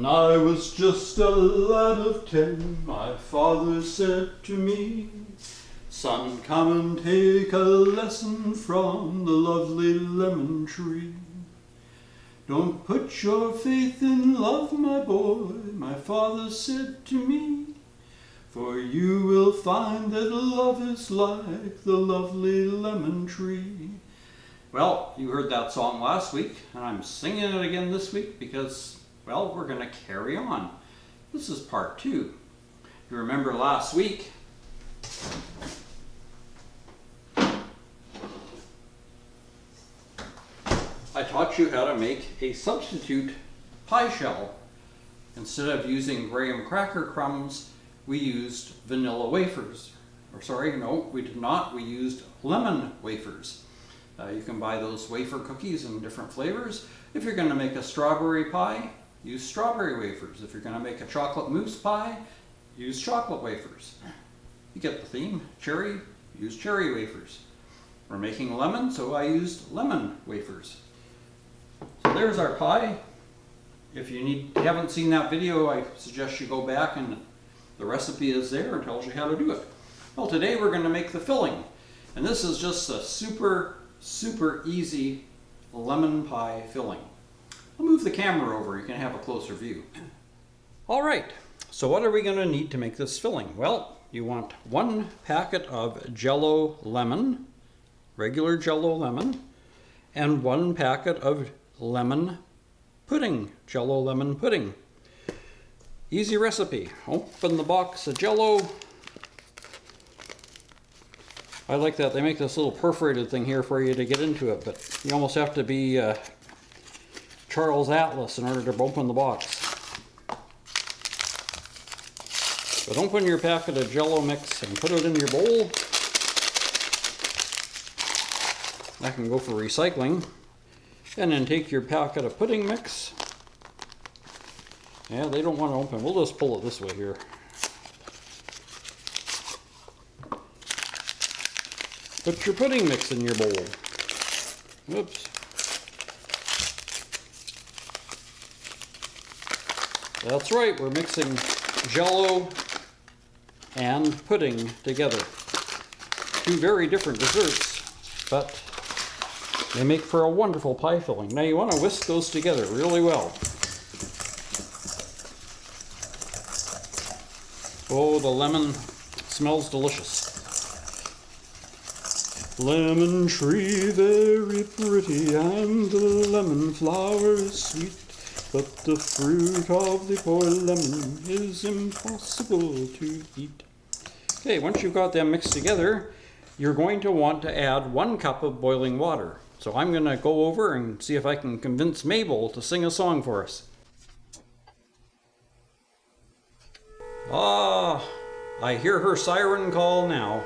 When I was just a lad of 10, my father said to me, "Son, come and take a lesson from the lovely lemon tree. Don't put your faith in love, my boy," my father said to me, "for you will find that love is like the lovely lemon tree." Well, you heard that song last week, and I'm singing it again this week because, well, we're going to carry on. This is part 2. You remember last week, I taught you how to make a substitute pie shell. Instead of using graham cracker crumbs, we used vanilla wafers. Or sorry, no, we did not. We used lemon wafers. You can buy those wafer cookies in different flavors. If you're going to make a strawberry pie, use strawberry wafers. If you're going to make a chocolate mousse pie, use chocolate wafers. You get the theme. Cherry, use cherry wafers. We're making lemon, so I used lemon wafers. So there's our pie. If you haven't seen that video, I suggest you go back, and the recipe is there and tells you how to do it. Well, today we're going to make the filling. And this is just a super easy lemon pie filling. I'll move the camera over, you can have a closer view. All right, so what are we going to need to make this filling? Well, you want 1 packet of Jell-O lemon, regular Jell-O lemon, and 1 packet of lemon pudding, Jell-O lemon pudding. Easy recipe. Open the box of Jell-O. I like that they make this little perforated thing here for you to get into it, but you almost have to be Charles Atlas in order to open the box. But open your packet of Jell-O mix and put it in your bowl. That can go for recycling. And then take your packet of pudding mix. Yeah, they don't want to open. We'll just pull it this way here. Put your pudding mix in your bowl. Whoops. That's right, we're mixing Jell-O and pudding together. 2 very different desserts, but they make for a wonderful pie filling. Now you want to whisk those together really well. Oh, the lemon smells delicious. Lemon tree very pretty, and the lemon flower is sweet, but the fruit of the poor lemon is impossible to eat. Okay, once you've got them mixed together, you're going to want to add 1 cup of boiling water. So I'm going to go over and see if I can convince Mabel to sing a song for us. Ah, I hear her siren call now.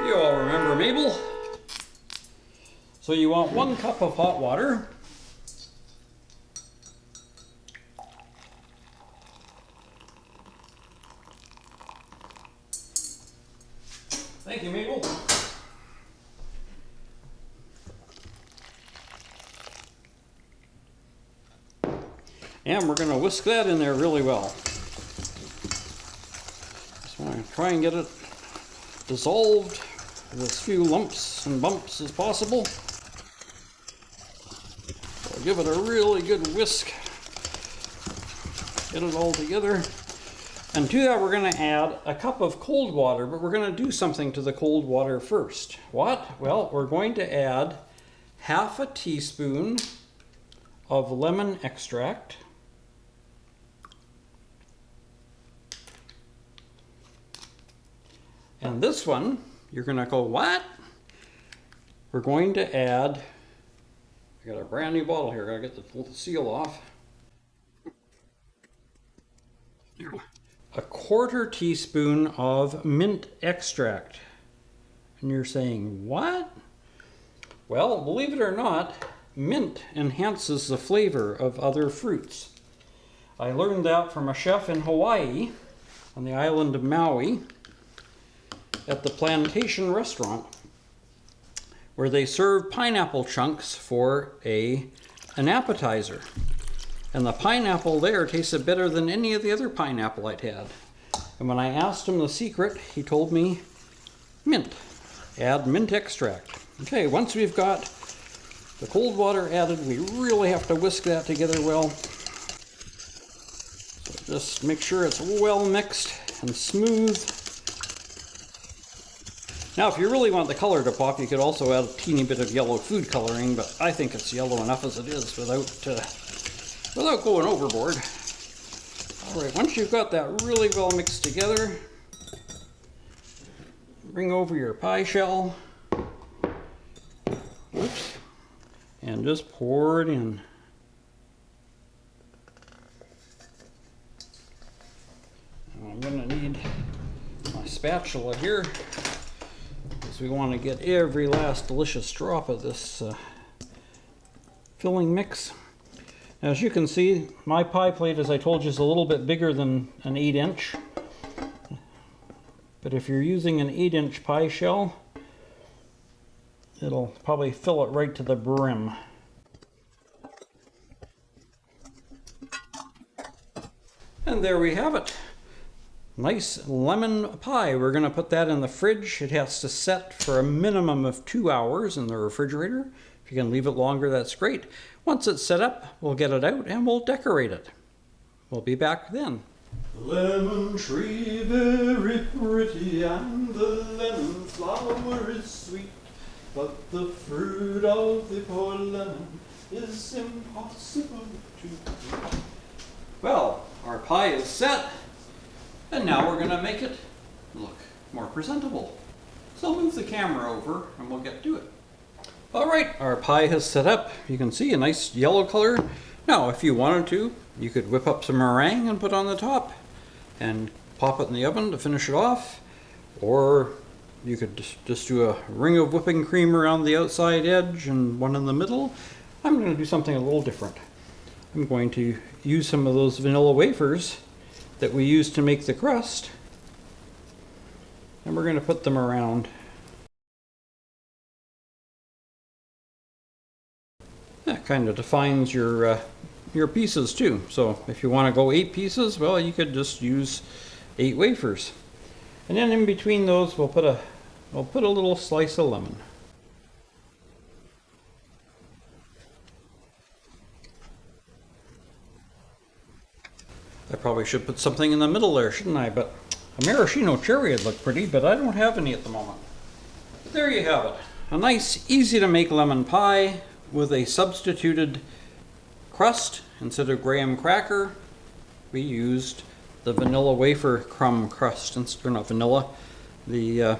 You all remember Mabel? So you want 1 cup of hot water. Thank you, Mabel. And we're going to whisk that in there really well. Just want to try and get it dissolved with as few lumps and bumps as possible. So give it a really good whisk. Get it all together. And to that we're going to add a cup of cold water, but we're going to do something to the cold water first. What? Well, we're going to add 1/2 teaspoon of lemon extract. And this one, you're going to go, what? We're going to add, I got a brand new bottle here, I gotta get the seal off. 1/4 teaspoon of mint extract. And you're saying, what? Well, believe it or not, mint enhances the flavor of other fruits. I learned that from a chef in Hawaii, on the island of Maui, at the Plantation restaurant, where they serve pineapple chunks for a an appetizer. And the pineapple there tasted better than any of the other pineapple I'd had. And when I asked him the secret, he told me mint. Add mint extract. Okay, once we've got the cold water added, we really have to whisk that together well. So just make sure it's well mixed and smooth. Now, if you really want the color to pop, you could also add a teeny bit of yellow food coloring, but I think it's yellow enough as it is without going overboard. All right, once you've got that really well mixed together, bring over your pie shell. Oops. And just pour it in. I'm going to need my spatula here, because we want to get every last delicious drop of this filling mix. Now, as you can see, my pie plate, as I told you, is a little bit bigger than an 8-inch. But if you're using an 8-inch pie shell, it'll probably fill it right to the brim. And there we have it. Nice lemon pie. We're going to put that in the fridge. It has to set for a minimum of 2 hours in the refrigerator. If you can leave it longer, that's great. Once it's set up, we'll get it out and we'll decorate it. We'll be back then. Lemon tree very pretty and the lemon flower is sweet, but the fruit of the poor lemon is impossible to eat. Well, our pie is set, and now we're going to make it look more presentable. So I'll move the camera over and we'll get to it. All right, our pie has set up. You can see a nice yellow color. Now, if you wanted to, you could whip up some meringue and put on the top and pop it in the oven to finish it off. Or you could just do a ring of whipping cream around the outside edge and one in the middle. I'm going to do something a little different. I'm going to use some of those vanilla wafers that we used to make the crust, and we're going to put them around. That kind of defines your pieces too. So if you want to go 8 pieces, well, you could just use 8 wafers. And then in between those, we'll put a little slice of lemon. I probably should put something in the middle there, shouldn't I? But a maraschino cherry would look pretty, but I don't have any at the moment. There you have it. A nice, easy to make lemon pie with a substituted crust. Instead of graham cracker, we used the vanilla wafer crumb crust, or not vanilla, the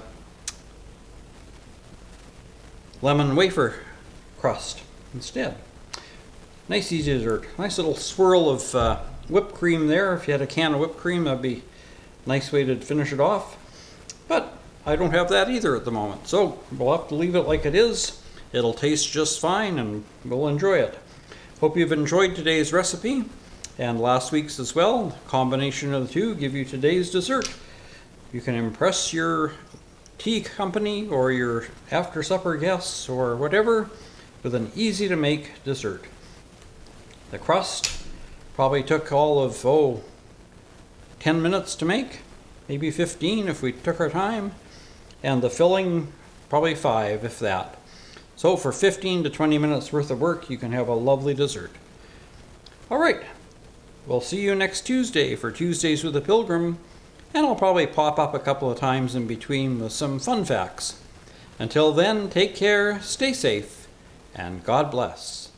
lemon wafer crust instead. Nice easy dessert. Nice little swirl of whipped cream there. If you had a can of whipped cream, that'd be a nice way to finish it off. But I don't have that either at the moment, so we'll have to leave it like it is. It'll taste just fine and we'll enjoy it. Hope you've enjoyed today's recipe and last week's as well. The combination of the two give you today's dessert. You can impress your tea company or your after supper guests or whatever with an easy to make dessert. The crust probably took all of 10 minutes to make, maybe 15 if we took our time, and the filling probably 5 if that. So for 15 to 20 minutes worth of work, you can have a lovely dessert. All right, we'll see you next Tuesday for Tuesdays with a Pilgrim, and I'll probably pop up a couple of times in between with some fun facts. Until then, take care, stay safe, and God bless.